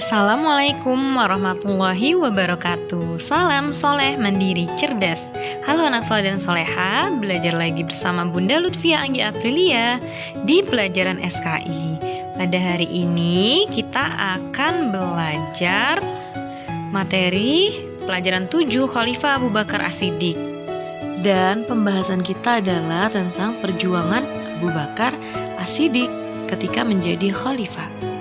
Assalamualaikum warahmatullahi wabarakatuh. Salam soleh mandiri cerdas. Halo anak soleh dan soleha, belajar lagi bersama Bunda Lutfia Anggi Aprilia di pelajaran SKI. Pada hari ini kita akan belajar materi pelajaran 7 Khalifah Abu Bakar As-Siddiq. Dan pembahasan kita adalah tentang perjuangan Abu Bakar As-Siddiq ketika menjadi khalifah.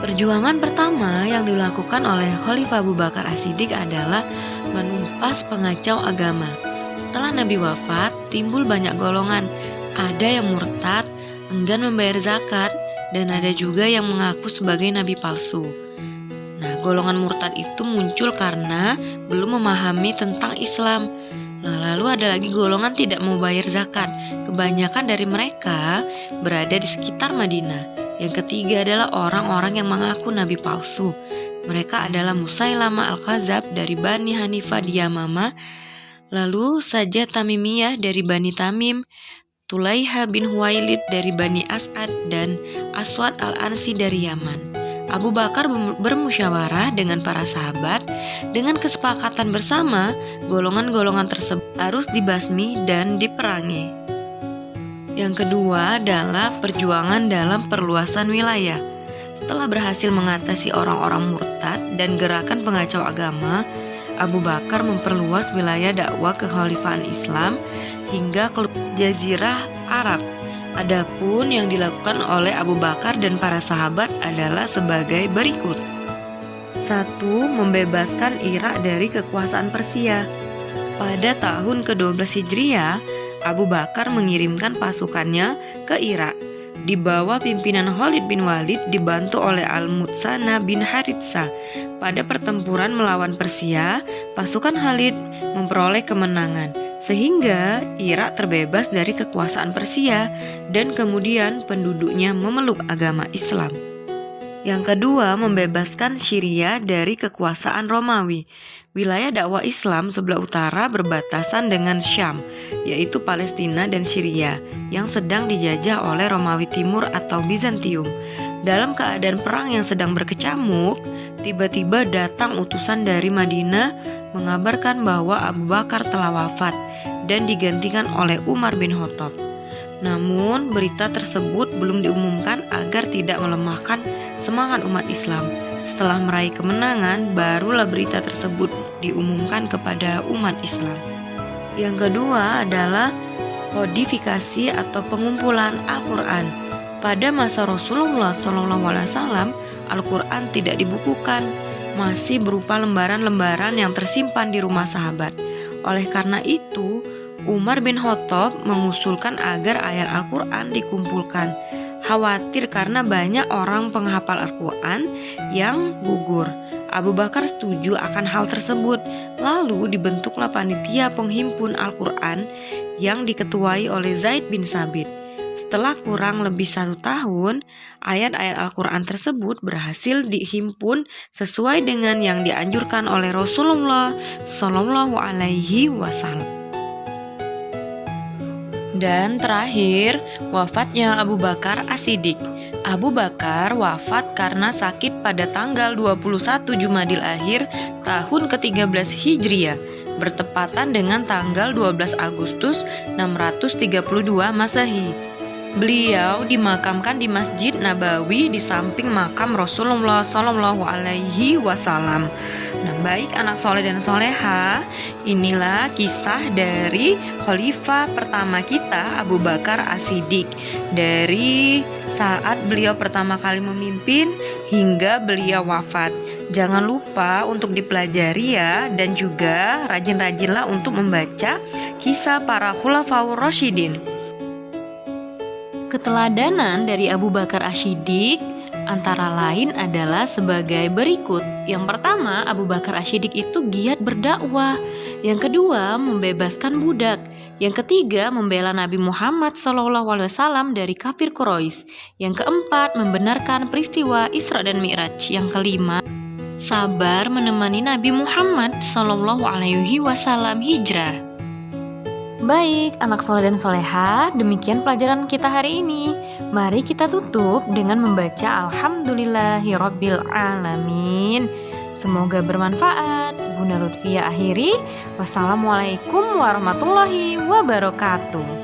Perjuangan pertama yang dilakukan oleh Khalifah Abu Bakar As-Siddiq adalah menumpas pengacau agama. Setelah Nabi wafat, timbul banyak golongan. Ada yang murtad, enggan membayar zakat, dan ada juga yang mengaku sebagai nabi palsu. Nah, golongan murtad itu muncul karena belum memahami tentang Islam. Nah, lalu ada lagi golongan tidak mau bayar zakat. Kebanyakan dari mereka berada di sekitar Madinah. Yang ketiga adalah orang-orang yang mengaku nabi palsu. Mereka adalah Musailamah Al-Kadzab dari Bani Hanifah di Yamamah, lalu Sajjah Tamimiyah dari Bani Tamim, Tulaiha bin Huwailid dari Bani As'ad, dan Aswad Al-Ansi dari Yaman. Abu Bakar bermusyawarah dengan para sahabat. Dengan kesepakatan bersama, golongan-golongan tersebut harus dibasmi dan diperangi. Yang kedua adalah perjuangan dalam perluasan wilayah. Setelah berhasil mengatasi orang-orang murtad dan gerakan pengacau agama, Abu Bakar memperluas wilayah dakwah kekhalifahan Islam hingga ke Jazirah Arab. Adapun yang dilakukan oleh Abu Bakar dan para sahabat adalah sebagai berikut. 1. Membebaskan Irak dari kekuasaan Persia. Pada tahun ke-12 Hijriah, Abu Bakar mengirimkan pasukannya ke Irak. Di bawah pimpinan Khalid bin Walid dibantu oleh Al-Mutsana bin Haritsah. Pada pertempuran melawan Persia, pasukan Khalid memperoleh kemenangan, sehingga Irak terbebas dari kekuasaan Persia dan kemudian penduduknya memeluk agama Islam. Yang kedua, membebaskan Syria dari kekuasaan Romawi. Wilayah dakwah Islam sebelah utara berbatasan dengan Syam, yaitu Palestina dan Syria, yang sedang dijajah oleh Romawi Timur atau Bizantium. Dalam keadaan perang yang sedang berkecamuk, tiba-tiba datang utusan dari Madinah mengabarkan bahwa Abu Bakar telah wafat dan digantikan oleh Umar bin Khattab. Namun, berita tersebut belum diumumkan agar tidak melemahkan semangat umat Islam. Setelah meraih kemenangan, barulah berita tersebut diumumkan kepada umat Islam. Yang kedua adalah kodifikasi atau pengumpulan Al-Quran. Pada masa Rasulullah SAW, Al-Quran tidak dibukukan, masih berupa lembaran-lembaran yang tersimpan di rumah sahabat. Oleh karena itu, Umar bin Khattab mengusulkan agar ayat Al-Quran dikumpulkan. Khawatir karena banyak orang penghafal Al-Quran yang gugur. Abu Bakar setuju akan hal tersebut. Lalu dibentuklah panitia penghimpun Al-Quran yang diketuai oleh Zaid bin Sabit. Setelah kurang lebih 1 tahun, ayat-ayat Al-Quran tersebut berhasil dihimpun sesuai dengan yang dianjurkan oleh Rasulullah SAW. Dan terakhir, wafatnya Abu Bakar As-Siddiq. Abu Bakar wafat karena sakit pada tanggal 21 Jumadil Akhir tahun ke-13 Hijriah, bertepatan dengan tanggal 12 Agustus 632 Masehi. Beliau dimakamkan di Masjid Nabawi di samping makam Rasulullah SAW. Nah, baik anak soleh dan soleha, inilah kisah dari khalifah pertama kita, Abu Bakar As-Siddiq. Dari saat beliau pertama kali memimpin hingga beliau wafat. Jangan lupa untuk dipelajari ya, dan juga rajin-rajinlah untuk membaca kisah para khulafaur rasyidin. Keteladanan dari Abu Bakar As-Siddiq antara lain adalah sebagai berikut. Yang pertama, Abu Bakar As-Siddiq itu giat berdakwah. Yang kedua, membebaskan budak. Yang ketiga, membela Nabi Muhammad SAW dari kafir Quraisy. Yang keempat, membenarkan peristiwa Isra dan Mi'raj. Yang kelima, sabar menemani Nabi Muhammad SAW hijrah. Baik, anak soleh dan soleha, demikian pelajaran kita hari ini. Mari kita tutup dengan membaca Alhamdulillahirabbil alamin. Semoga bermanfaat. Bunda Lutfia akhiri. Wassalamualaikum warahmatullahi wabarakatuh.